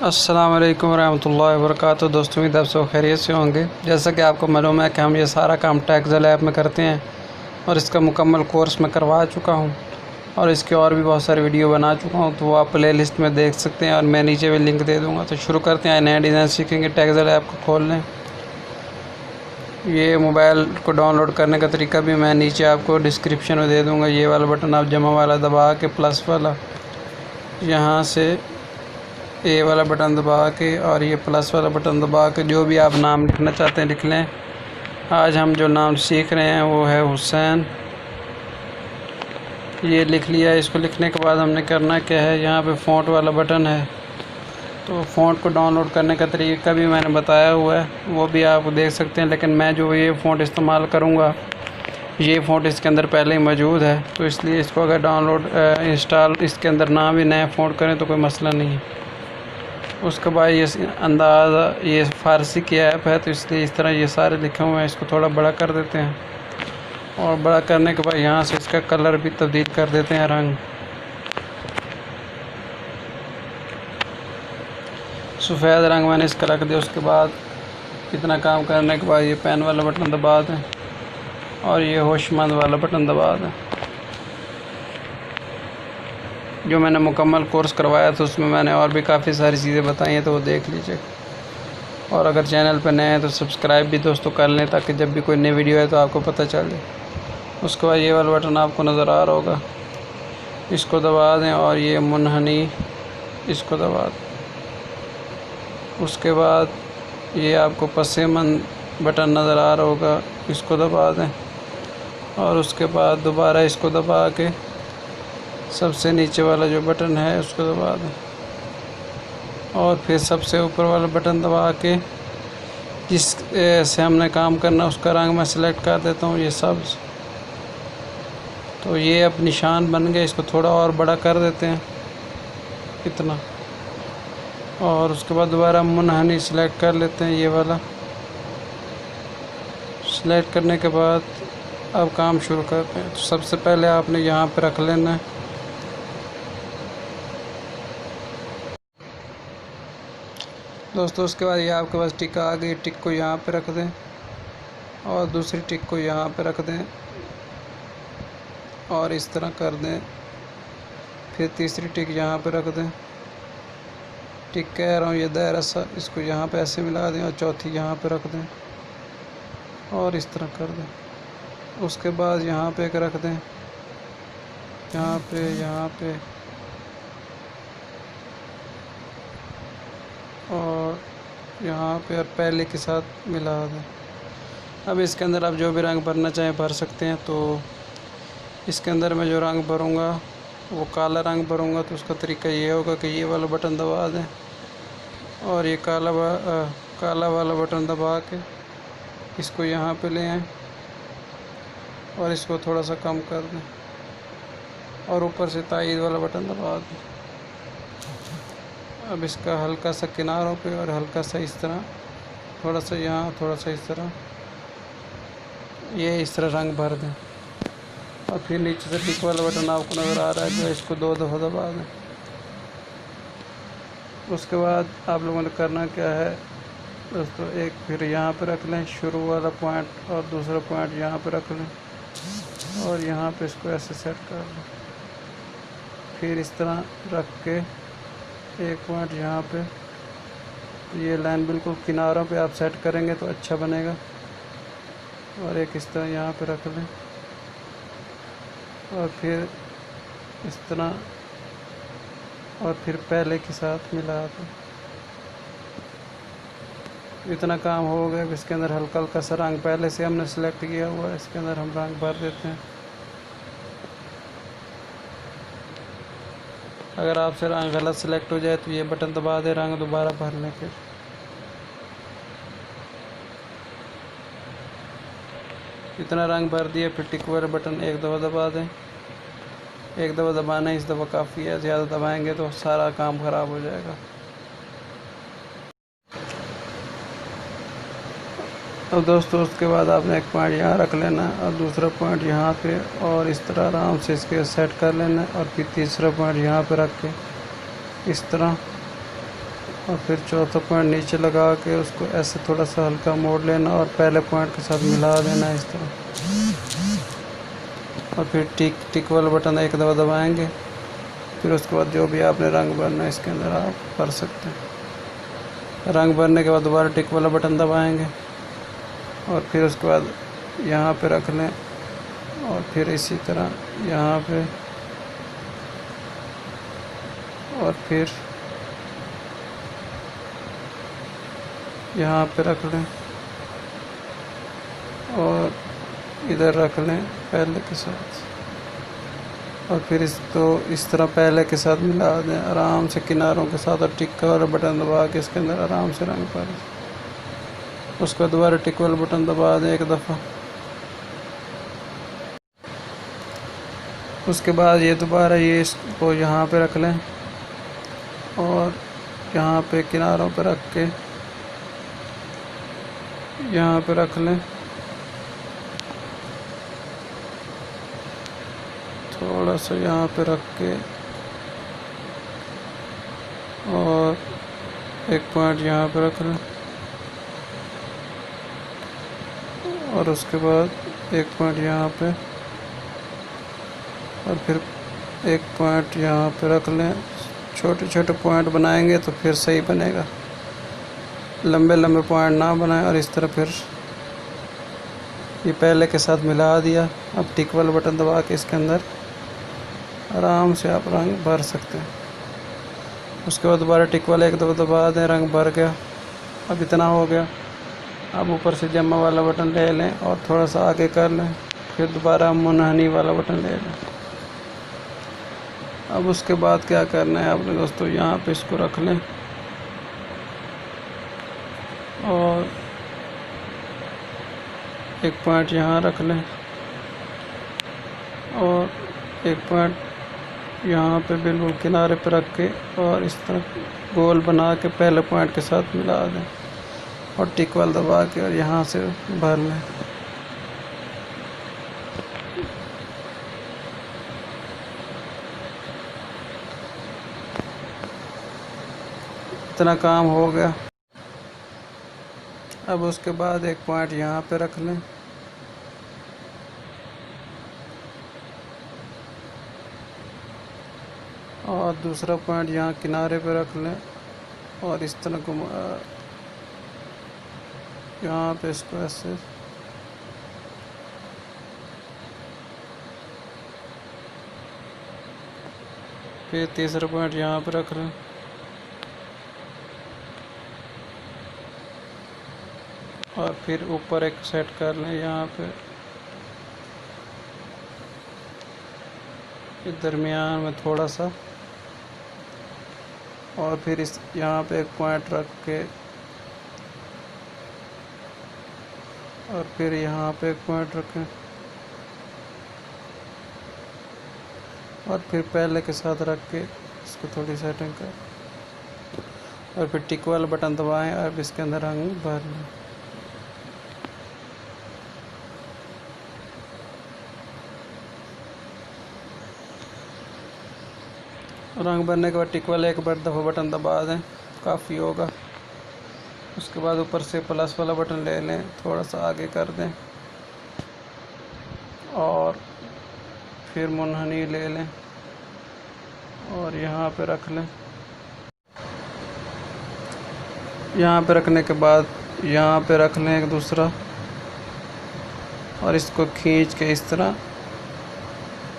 अस्सलाम वालेकुम रहमतुल्लाहि व बरकातुहू। दोस्तों उम्मीद आप सब खैरियत से होंगे। जैसा कि आपको मालूम है कि हम ये सारा काम टेक्सel ऐप में करते हैं और इसका मुकम्मल कोर्स मैं करवा चुका हूँ और इसके और भी बहुत सारे वीडियो बना चुका हूँ, तो वो आप प्ले लिस्ट में देख सकते हैं और मैं नीचे भी लिंक दे दूँगा। तो शुरू करते हैं, नया डिज़ाइन सीखेंगे। टेक्सel ऐप को खोल लें। ये मोबाइल को डाउनलोड करने का तरीका भी मैं नीचे आपको डिस्क्रिप्शन में दे दूँगा। ये वाला बटन आप जमा वाला दबा के प्लस वाला यहाँ से ए वाला बटन दबा के और ये प्लस वाला बटन दबा के जो भी आप नाम लिखना चाहते हैं लिख लें। आज हम जो नाम सीख रहे हैं वो है हुसैन। ये लिख लिया। इसको लिखने के बाद हमने करना क्या है, यहाँ पे फ़ॉन्ट वाला बटन है, तो फ़ॉन्ट को डाउनलोड करने का तरीका भी मैंने बताया हुआ है, वो भी आप देख सकते हैं। लेकिन मैं जो ये फ़ॉन्ट इस्तेमाल करूँगा, ये फ़ॉन्ट इसके अंदर पहले ही मौजूद है, तो इसलिए इसको अगर डाउनलोड इंस्टॉल इसके अंदर ना भी नया फ़ॉन्ट करें तो कोई मसला नहीं है। उसके बाद ये अंदाज़ा ये फ़ारसी की ऐप है, तो इसलिए इस तरह ये सारे लिखे हुए हैं। इसको थोड़ा बड़ा कर देते हैं और बड़ा करने के बाद यहाँ से इसका कलर भी तब्दील कर देते हैं, रंग सफ़ेद रंग मैंने इसका रख दिया। उसके बाद इतना काम करने के बाद ये पेन वाला बटन दबा दें और ये होशमंद वाला बटन दबा दें। जो मैंने मुकम्मल कोर्स करवाया था उसमें मैंने और भी काफ़ी सारी चीज़ें बताई हैं, तो वो देख लीजिए। और अगर चैनल पर नए हैं तो सब्सक्राइब भी दोस्तों कर लें, ताकि जब भी कोई नई वीडियो है तो आपको पता चल जाए। उसके बाद ये वाला बटन आपको नज़र आ रहा होगा, इसको दबा दें और ये मुनहनी इसको दबा दें। उसके बाद ये आपको पसेमन बटन नज़र आ रहा होगा, इसको दबा दें और उसके बाद दोबारा इसको दबा के सबसे नीचे वाला जो बटन है उसको दबा दें और फिर सबसे ऊपर वाला बटन दबा के जिस से हमने काम करना उसका रंग मैं सिलेक्ट कर देता हूँ, ये सब्ज़। तो ये अब निशान बन गए। इसको थोड़ा और बड़ा कर देते हैं इतना, और उसके बाद दोबारा मुनहनी सिलेक्ट कर लेते हैं। ये वाला सिलेक्ट करने के बाद अब काम शुरू करते हैं। तो सबसे पहले आपने यहाँ पे रख लेना है दोस्तों। उसके बाद ये आपके पास टिक आ गई, टिक को यहाँ पे रख दें और दूसरी टिक को यहाँ पे रख दें और इस तरह कर दें। फिर तीसरी टिक यहाँ पे रख दें। टिक कह रहा हूँ ये दायरा सा, इसको यहाँ पे ऐसे मिला दें और चौथी यहाँ पे रख दें और इस तरह कर दें। उसके बाद यहाँ पे एक रख दें, यहाँ पे और यहाँ पे और पहले के साथ मिला दें। अब इसके अंदर आप जो भी रंग भरना चाहें भर सकते हैं। तो इसके अंदर मैं जो रंग भरूँगा वो काला रंग भरूँगा, तो उसका तरीका ये होगा कि ये वाला बटन दबा दें और ये काला वाला बटन दबा के इसको यहाँ पे ले आएँ और इसको थोड़ा सा कम कर दें और ऊपर से तायीद वाला बटन दबा दें। अब इसका हल्का सा किनारों पे और हल्का सा इस तरह, थोड़ा सा यहाँ, थोड़ा सा इस तरह, ये इस तरह रंग भर दें और फिर नीचे से टिक वाला बटन आपको नज़र आ रहा है, तो इसको 2 दफ़ा दबा दें। उसके बाद आप लोगों ने करना क्या है दोस्तों, एक फिर यहाँ पे रख लें शुरू वाला पॉइंट और दूसरा पॉइंट यहाँ पे रख लें और यहाँ पे इसको ऐसे सेट कर लें। फिर इस तरह रख के एक पॉइंट यहाँ पे, ये लाइन बिल्कुल किनारों पे आप सेट करेंगे तो अच्छा बनेगा। और एक इस तरह यहाँ पे रख लें और फिर इस तरह और फिर पहले के साथ मिला दें। इतना काम हो गया। इसके अंदर हल्का हल्का सा रंग पहले से हमने सेलेक्ट किया हुआ है, इसके अंदर हम रंग भर देते हैं। अगर आपसे रंग गलत सेलेक्ट हो जाए तो ये बटन दबा दें, रंग दोबारा भर लें। फिर इतना रंग भर दिया, फिर टिक वाला बटन एक दफ़ा दबा दें। एक दफ़ा दबाना इस दफ़ा काफ़ी है, ज़्यादा दबाएंगे तो सारा काम ख़राब हो जाएगा। अब दोस्तों उसके बाद आपने एक पॉइंट यहाँ रख लेना और दूसरा पॉइंट यहाँ पे और इस तरह आराम से इसके सेट कर लेना और फिर तीसरा पॉइंट यहाँ पे रख के इस तरह और फिर चौथा पॉइंट नीचे लगा के उसको ऐसे थोड़ा सा हल्का मोड़ लेना और पहले पॉइंट के साथ मिला देना इस तरह। और फिर टिक वाला बटन एक दफ़ा दबाएंगे। फिर उसके बाद जो भी आपने रंग भरना है इसके अंदर आप भर सकते हैं। रंग भरने के बाद दोबारा टिक वाला बटन दबाएंगे और फिर उसके बाद यहाँ पे रख लें और फिर इसी तरह यहाँ पे और फिर यहाँ पे रख लें और इधर रख लें पहले के साथ और फिर इसको इस तरह पहले के साथ मिला दें आराम से किनारों के साथ और टिक वाला बटन दबा के इसके अंदर आराम से रंग भर। उसका दोबारा टिक वाला बटन दबा दें एक दफ़ा। उसके बाद ये दोबारा ये इसको यहाँ पे रख लें और यहाँ पे किनारों पे रख के यहाँ पे रख लें। थोड़ा सा यहाँ पे रख के और एक पॉइंट यहाँ पे रख लें और उसके बाद एक पॉइंट यहाँ पे और फिर एक पॉइंट यहाँ पे रख लें। छोटे छोटे पॉइंट बनाएंगे तो फिर सही बनेगा, लंबे लंबे पॉइंट ना बनाएं। और इस तरह फिर ये पहले के साथ मिला दिया। अब टिक वाला बटन दबा के इसके अंदर आराम से आप रंग भर सकते हैं। उसके बाद दोबारा टिक वाला एक दफ़ा दबा दें, रंग भर गया। अब इतना हो गया। अब ऊपर से जमा वाला बटन ले लें और थोड़ा सा आगे कर लें, फिर दोबारा मुनहनी वाला बटन ले लें। अब उसके बाद क्या करना है आपने दोस्तों, यहाँ पे इसको रख लें और एक पॉइंट यहाँ रख लें और एक पॉइंट यहाँ पे बिल्कुल किनारे पे रख के और इस तरह गोल बना के पहले पॉइंट के साथ मिला दें और टिक वाला दबा के और यहाँ से भर लें। इतना काम हो गया। अब उसके बाद एक पॉइंट यहाँ पे रख लें और दूसरा पॉइंट यहाँ किनारे पे रख लें और इस तरह घुमा यहाँ पे इसको ऐसे फिर तीसरा पॉइंट यहाँ पे रख लें और फिर ऊपर एक सेट कर लें यहाँ पे दरमियान में थोड़ा सा और फिर इस यहाँ पे एक पॉइंट रख के और फिर यहाँ पे एक पॉइंट रखें और फिर पहले के साथ रख के इसको थोड़ी सेटिंग कर और फिर टिक वाला बटन दबाएं और इसके अंदर रंग भर लें। रंग भरने के बाद टिक वाला एक बार दफ़ा बटन दबा दें, काफ़ी होगा। उसके बाद ऊपर से प्लस वाला बटन ले लें, थोड़ा सा आगे कर दें और फिर मुनहनी ले लें और यहाँ पे रख लें। यहाँ पे रखने के बाद यहाँ पे रख लें एक दूसरा और इसको खींच के इस तरह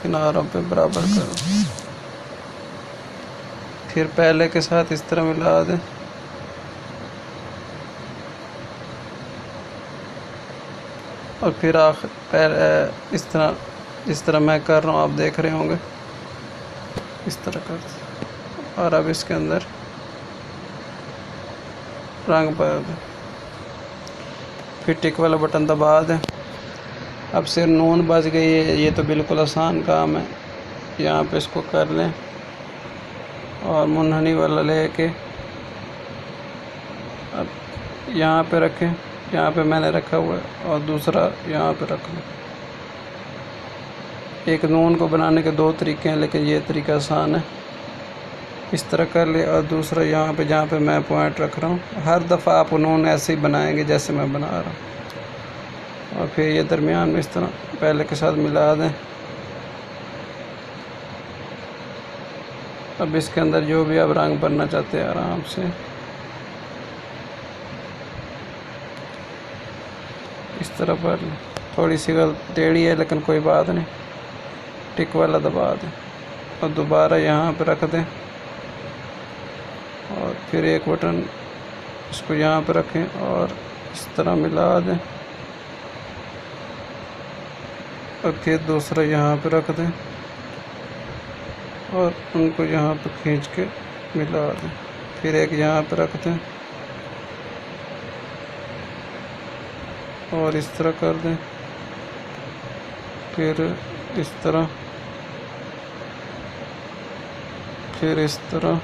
किनारों पे बराबर करो। फिर पहले के साथ इस तरह मिला दें और फिर आखिर इस तरह मैं कर रहा हूँ, आप देख रहे होंगे इस तरह कर। और अब इसके अंदर रंग भर दें, फिर टिक वाला बटन दबा दें। अब सिर्फ नून बच गई है, ये तो बिल्कुल आसान काम है। यहाँ पे इसको कर लें और मुनहनी वाला लेके अब यहाँ पे रखें, यहाँ पे मैंने रखा हुआ है और दूसरा यहाँ पे रख लें। एक नून को बनाने के दो तरीके हैं लेकिन ये तरीका आसान है। इस तरह कर ले। और दूसरा यहाँ पे जहाँ पे मैं पॉइंट रख रहा हूँ, हर दफ़ा आप उन्होंने ऐसे ही बनाएंगे जैसे मैं बना रहा हूँ। और फिर ये दरमियान में इस तरह पहले के साथ मिला दें। अब इसके अंदर जो भी आप रंग भरना चाहते हैं आराम से इस तरह भर लें। थोड़ी सी टेढ़ी है लेकिन कोई बात नहीं, टिक वाला दबा दें और दोबारा यहाँ पे रख दें। और फिर एक बटन इसको यहाँ पे रखें और इस तरह मिला दें। और फिर दूसरा यहाँ पे रख दें और उनको यहाँ पे खींच के मिला दें। फिर एक यहाँ पे रख दें और इस तरह कर दें। फिर इस तरह, फिर इस तरह,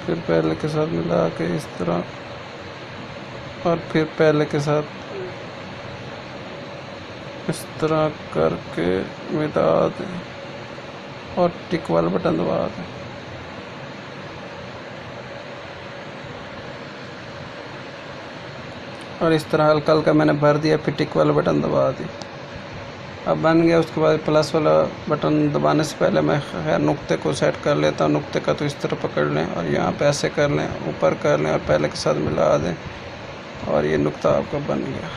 फिर पहले के साथ मिला के इस तरह, और फिर पहले के साथ इस तरह करके मिला दें और टिक वाला बटन दबा दें। और इस तरह हल्का हल्का मैंने भर दिया, फिर टिक वाला बटन दबा दी। अब बन गया। उसके बाद प्लस वाला बटन दबाने से पहले मैं खैर नुक्ते को सेट कर लेता हूँ। नुक्ते का तो इस तरह पकड़ लें और यहाँ पे ऐसे कर लें, ऊपर कर लें और पहले के साथ मिला दें और ये नुक्ता आपका बन गया।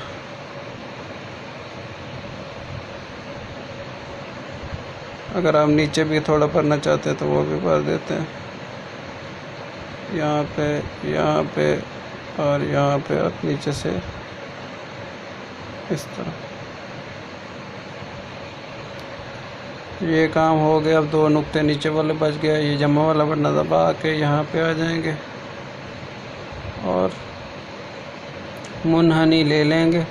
अगर आप नीचे भी थोड़ा भरना चाहते हैं तो वो भी भर देते हैं, यहाँ पे और यहाँ पे और नीचे से इस तरह। ये काम हो गया। अब दो नुक्ते नीचे वाले बच गया। ये जमा वाला बटन दबा के यहाँ पे आ जाएंगे और मुनहनी ले लेंगे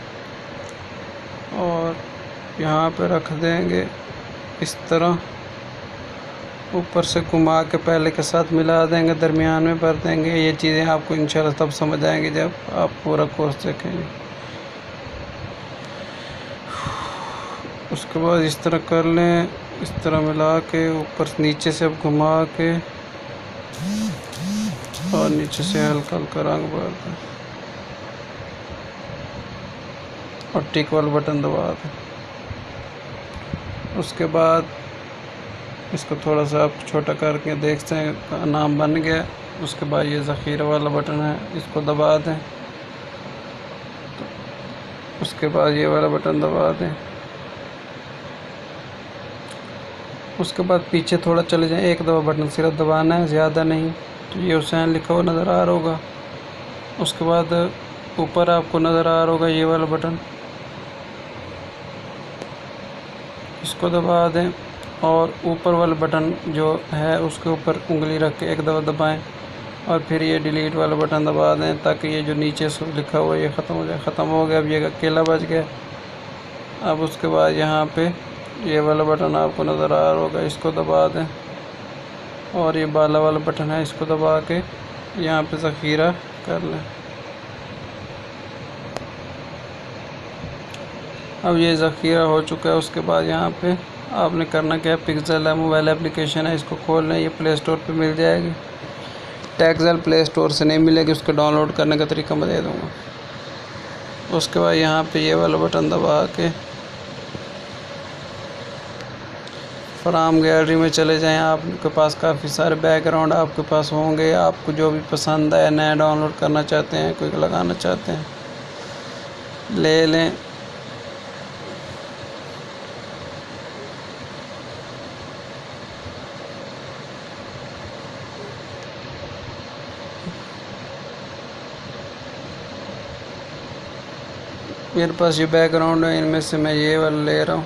और यहाँ पे रख देंगे इस तरह। ऊपर से घुमा के पहले के साथ मिला देंगे, दरमियान में भर देंगे। ये चीज़ें आपको इंशाल्लाह तब समझ आएंगी जब आप पूरा कोर्स देखेंगे। उसके बाद इस तरह कर लें, इस तरह मिला के ऊपर नीचे से अब घुमा के और नीचे से हल्का हल्का रंग भर दें और टिक वाला बटन दबा दें। उसके बाद इसको थोड़ा सा आप छोटा करके देखते हैं, नाम बन गया। उसके बाद ये ज़ख़ीरा वाला बटन है, इसको दबा दें। उसके बाद ये वाला बटन दबा दें। उसके बाद पीछे थोड़ा चले जाएं, एक दफ़ा बटन सिर्फ दबाना है, ज़्यादा नहीं। तो ये हुसैन लिखा हुआ नज़र आ रहा होगा। उसके बाद ऊपर आपको नज़र आ रहा होगा ये वाला बटन, इसको दबा दें और ऊपर वाला बटन जो है उसके ऊपर उंगली रख के एक दफ़ा दबाएं और फिर ये डिलीट वाला बटन दबा दें ताकि ये जो नीचे से लिखा हुआ है ये ख़त्म हो जाए। ख़त्म हो गया। अब ये अकेला बच गया। अब उसके बाद यहाँ पे ये वाला बटन आपको नज़र आ रहा होगा, इसको दबा दें और ये बाला वाला बटन है, इसको दबा के यहाँ पे ज़ख़ीरा कर लें। अब ये ज़ख़ीरा हो चुका है। उसके बाद यहाँ पे आपने करना क्या है, पिक्सेल है मोबाइल एप्लीकेशन है, इसको खोल लें। ये प्ले स्टोर पे मिल जाएगी। टेक्सेल प्ले स्टोर से नहीं मिलेगी, उसको डाउनलोड करने का तरीका मैं दे दूँगा। उसके बाद यहाँ पे ये वाला बटन दबा के फ्राम गैलरी में चले जाएं। आपके पास काफ़ी सारे बैकग्राउंड आपके पास होंगे, आपको जो भी पसंद है, नया डाउनलोड करना चाहते हैं, कोई लगाना चाहते हैं, ले लें। मेरे पास ये बैकग्राउंड है, इनमें से मैं ये वाला ले रहा हूँ।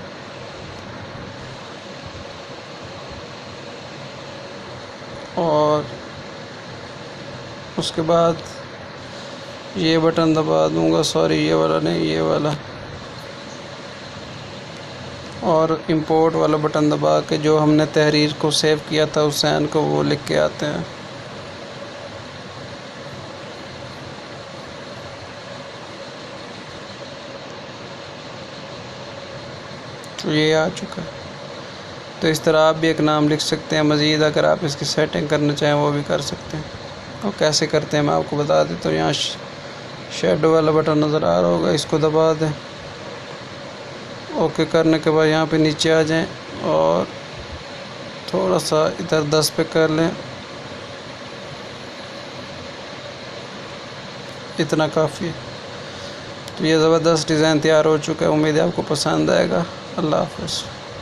और उसके बाद ये बटन दबा दूंगा, सॉरी ये वाला नहीं, ये वाला। और इंपोर्ट वाला बटन दबा के जो हमने तहरीर को सेव किया था हुसैन को, वो लिख के आते हैं। तो ये आ चुका है। तो इस तरह आप भी एक नाम लिख सकते हैं। मज़ीद अगर आप इसकी सेटिंग करना चाहें वो भी कर सकते हैं। और कैसे करते हैं मैं आपको बता देता हूँ। यहाँ शेडो वाला बटन नज़र आ रहा होगा, इसको दबा दें। ओके करने के बाद यहाँ पे नीचे आ जाएं और थोड़ा सा इधर 10 पे कर लें, इतना काफ़ी है। तो ये ज़बरदस्त डिज़ाइन तैयार हो चुका है। उम्मीद है आपको पसंद आएगा। अल्लाह हाफ़िज़।